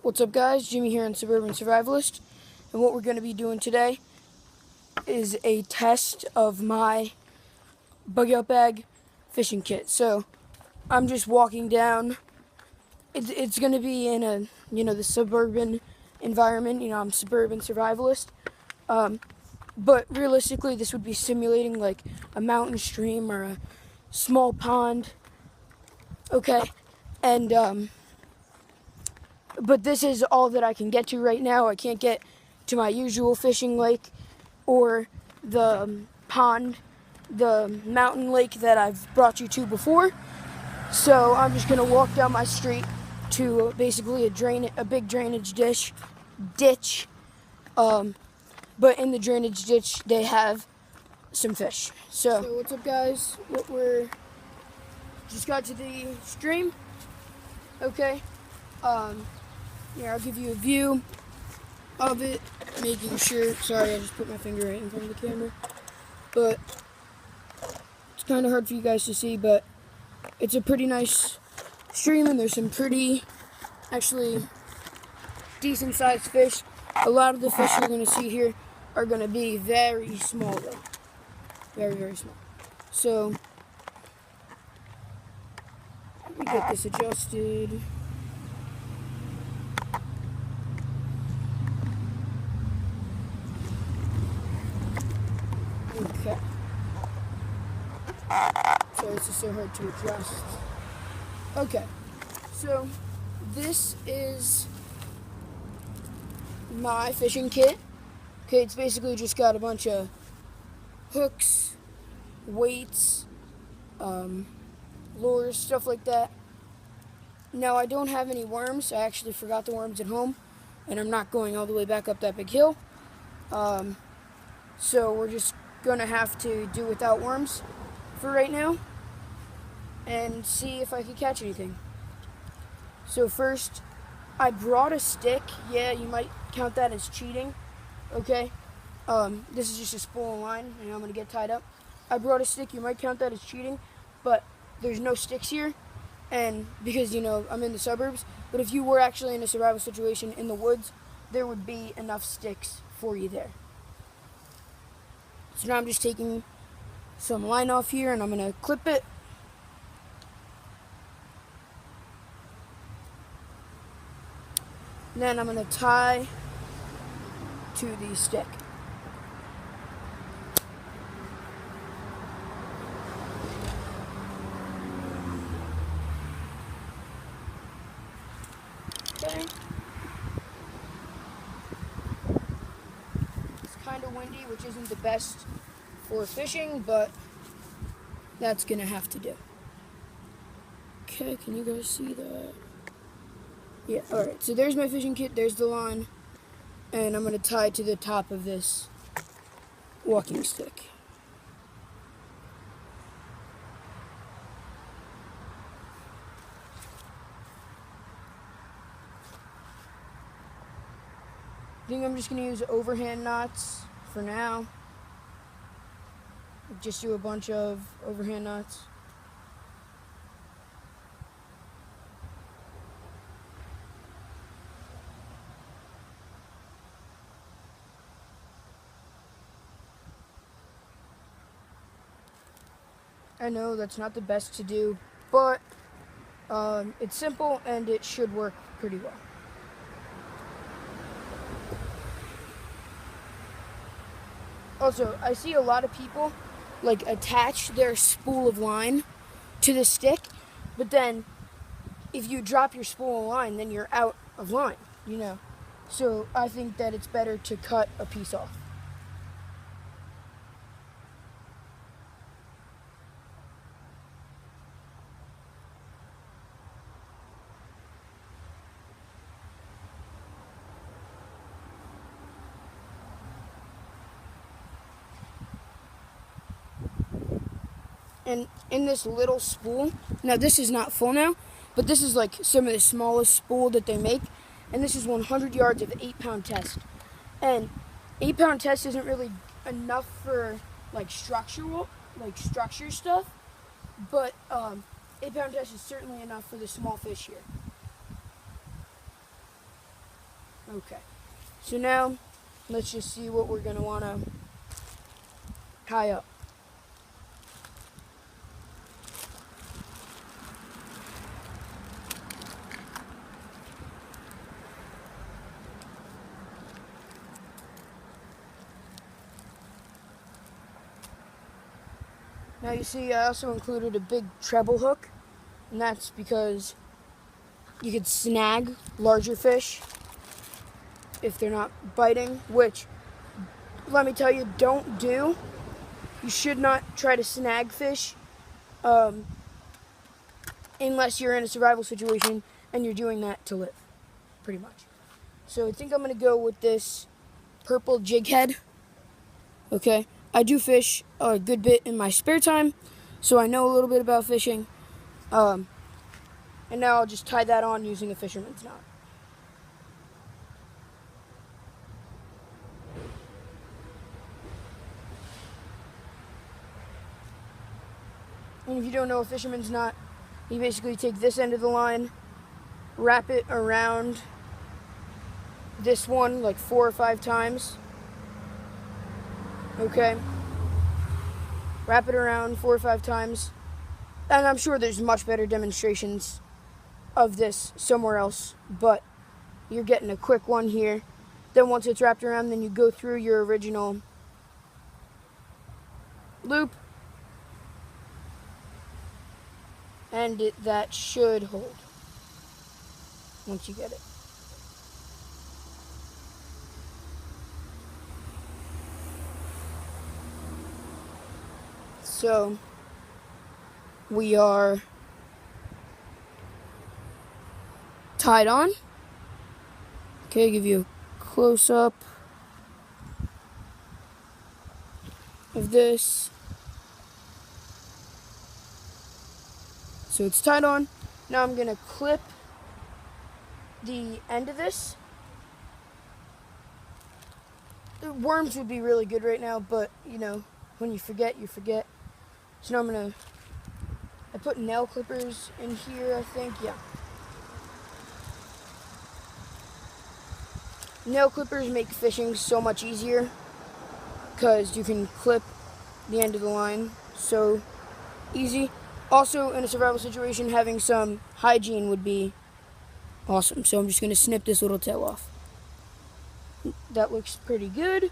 What's up, guys? Jimmy here on Suburban Survivalist, and what we're going to be doing today is a test of my Bug Out Bag fishing kit. So I'm just walking down. It's going to be in the suburban environment. I'm Suburban Survivalist, but realistically, this would be simulating like a mountain stream or a small pond. Okay, and but this is all that I can get to right now. I can't get to my usual fishing lake or the pond, the mountain lake that I've brought you to before. So I'm just gonna walk down my street to basically a big drainage ditch. But in the drainage ditch they have some fish. So what's up, guys? We're just got to the stream. Okay. Yeah, I'll give you a view of it, making sure. Sorry, I just put my finger right in front of the camera. But it's kind of hard for you guys to see, but it's a pretty nice stream, and there's some pretty, actually, decent-sized fish. A lot of the fish you're going to see here are going to be very small, though. Very, very small. So, let me get this adjusted. Okay. Sorry, this is so hard to adjust. Okay. So, this is my fishing kit. Okay, it's basically just got a bunch of hooks, weights, lures, stuff like that. Now, I don't have any worms. I actually forgot the worms at home, and I'm not going all the way back up that big hill. So we're just gonna have to do without worms for right now and see if I can catch anything. So first, I brought a stick. Yeah, you might count that as cheating. Okay. This is just a spool and line, and I'm gonna get tied up. I brought a stick. You might count that as cheating, but there's no sticks here, and because I'm in the suburbs. But if you were actually in a survival situation in the woods, there would be enough sticks for you there. So now I'm just taking some line off here, and I'm gonna clip it. And then I'm gonna tie to the stick. Okay. It's kind of windy, which isn't the best for fishing, but that's gonna have to do. Okay, can you guys see that? Yeah, alright, so there's my fishing kit, there's the line, and I'm gonna tie to the top of this walking stick. I think I'm just gonna use overhand knots for now. Just do a bunch of overhand knots. I know that's not the best to do, but it's simple and it should work pretty well. Also, I see a lot of people attach their spool of line to the stick, but then if you drop your spool of line, then you're out of line, So I think that it's better to cut a piece off. And in this little spool, now this is not full now, but this is like some of the smallest spool that they make. And this is 100 yards of 8-pound test. And 8-pound test isn't really enough for structure stuff, but 8-pound test is certainly enough for the small fish here. Okay. So now, let's just see what we're going to want to tie up. Now you see I also included a big treble hook, and that's because you could snag larger fish if they're not biting, which, let me tell you, don't do. You should not try to snag fish unless you're in a survival situation and you're doing that to live, pretty much. So I think I'm going to go with this purple jig head. Okay, I do fish a good bit in my spare time, so I know a little bit about fishing. And now I'll just tie that on using a fisherman's knot. And if you don't know a fisherman's knot, you basically take this end of the line, wrap it around this one like 4 or 5 times. Okay? Wrap it around 4 or 5 times. And I'm sure there's much better demonstrations of this somewhere else, but you're getting a quick one here. Then once it's wrapped around, then you go through your original loop, and that should hold once you get it. So we are tied on. Okay, give you a close up of this. So it's tied on. Now I'm gonna clip the end of this. The worms would be really good right now, but you know, when you forget, you forget. So now I put nail clippers in here, I think, yeah. Nail clippers make fishing so much easier because you can clip the end of the line so easy. Also, in a survival situation, having some hygiene would be awesome. So I'm just going to snip this little tail off. That looks pretty good,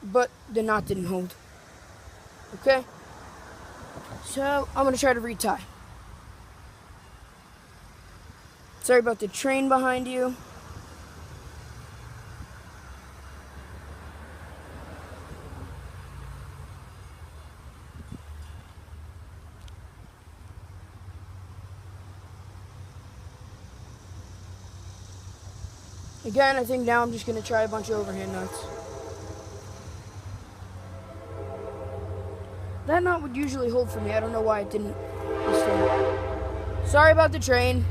but the knot didn't hold. Okay? So I'm going to try to retie. Sorry about the train behind you. Again, I think now I'm just going to try a bunch of overhand knots. That knot would usually hold for me. I don't know why it didn't this time. Sorry about the train.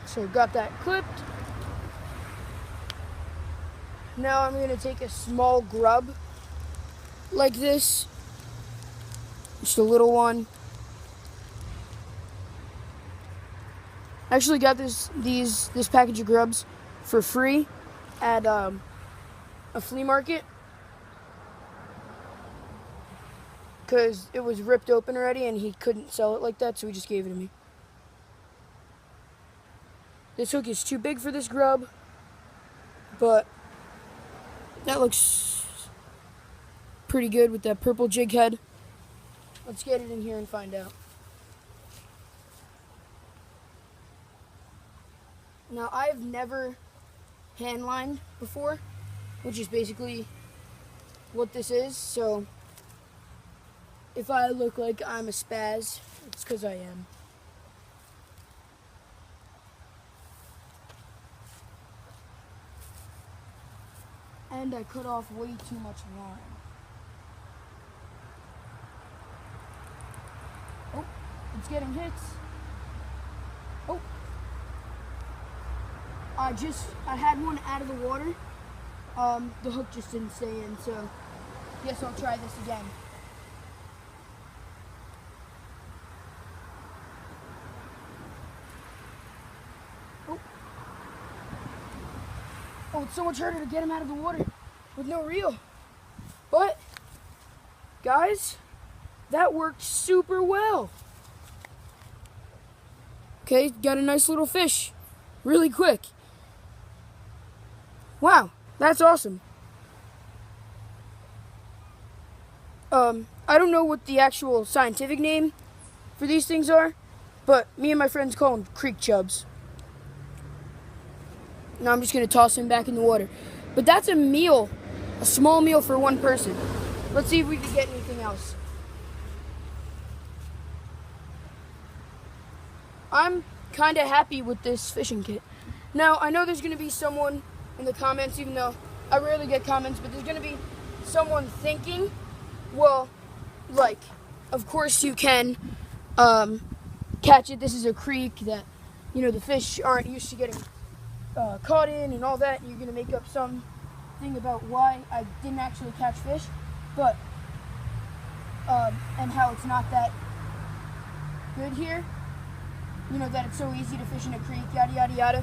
So got that clipped. Now I'm going to take a small grub like this. Just a little one. I actually got this package of grubs for free at a flea market because it was ripped open already and he couldn't sell it like that, so he just gave it to me. This hook is too big for this grub, but that looks pretty good with that purple jig head. Let's get it in here and find out. Now, I've never hand lined before, which is basically what this is. So if I look like I'm a spaz, it's because I am. And I cut off way too much line. Oh, it's getting hits. Oh. I had one out of the water. The hook just didn't stay in, so guess I'll try this again. Oh, it's so much harder to get him out of the water with no reel. But, guys, that worked super well. Okay, got a nice little fish really quick. Wow, that's awesome. I don't know what the actual scientific name for these things are, but me and my friends call them creek chubs. Now I'm just going to toss him back in the water. But that's a meal, a small meal for one person. Let's see if we can get anything else. I'm kind of happy with this fishing kit. Now, I know there's going to be someone in the comments, even though I rarely get comments, but there's going to be someone thinking, well, like, of course you can catch it. This is a creek that, you know, the fish aren't used to getting caught in and all that, and you're going to make up something about why I didn't actually catch fish, but, and how it's not that good here. You know, that it's so easy to fish in a creek, yada, yada, yada.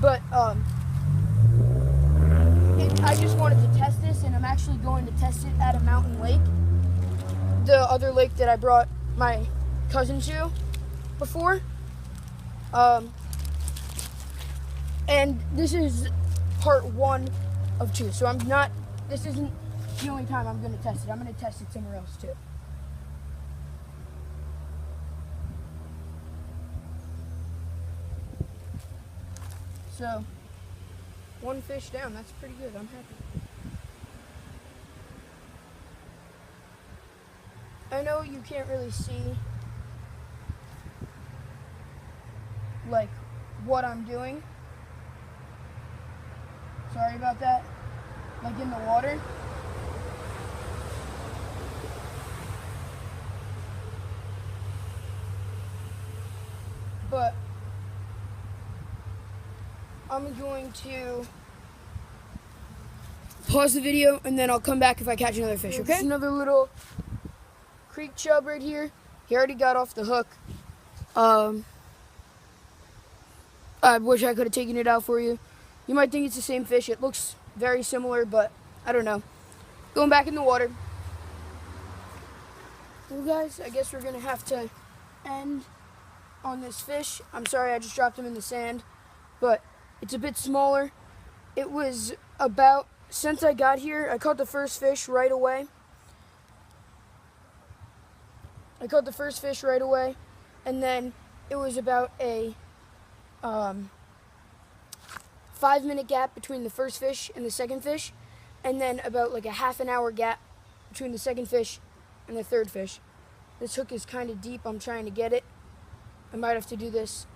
But, I just wanted to test this, and I'm actually going to test it at a mountain lake. The other lake that I brought my cousin to before. And this is part 1 of 2. So this isn't the only time I'm going to test it. I'm going to test it somewhere else too. So, 1 fish down. That's pretty good. I'm happy. I know you can't really see, like, what I'm doing. Sorry about that. Like in the water. But I'm going to pause the video and then I'll come back if I catch another fish, okay? There's another little creek chub right here. He already got off the hook. I wish I could have taken it out for you. You might think it's the same fish. It looks very similar, but I don't know. Going back in the water. Well, guys, I guess we're going to have to end on this fish. I'm sorry I just dropped him in the sand, but it's a bit smaller. It was about, since I got here, I caught the first fish right away. And then it was about a 5-minute gap between the first fish and the second fish, and then about like a half an hour gap between the second fish and the third fish. This hook is kind of deep. I'm trying to get it. I might have to do this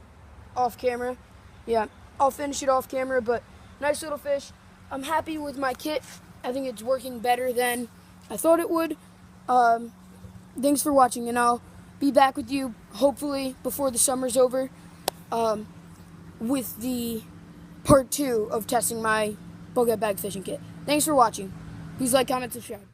off camera. Yeah, I'll finish it off camera, but nice little fish. I'm happy with my kit. I think it's working better than I thought it would. Thanks for watching, and I'll be back with you hopefully before the summer's over with the part 2 of testing my bug out bag fishing kit. Thanks for watching. Please like, comment, subscribe.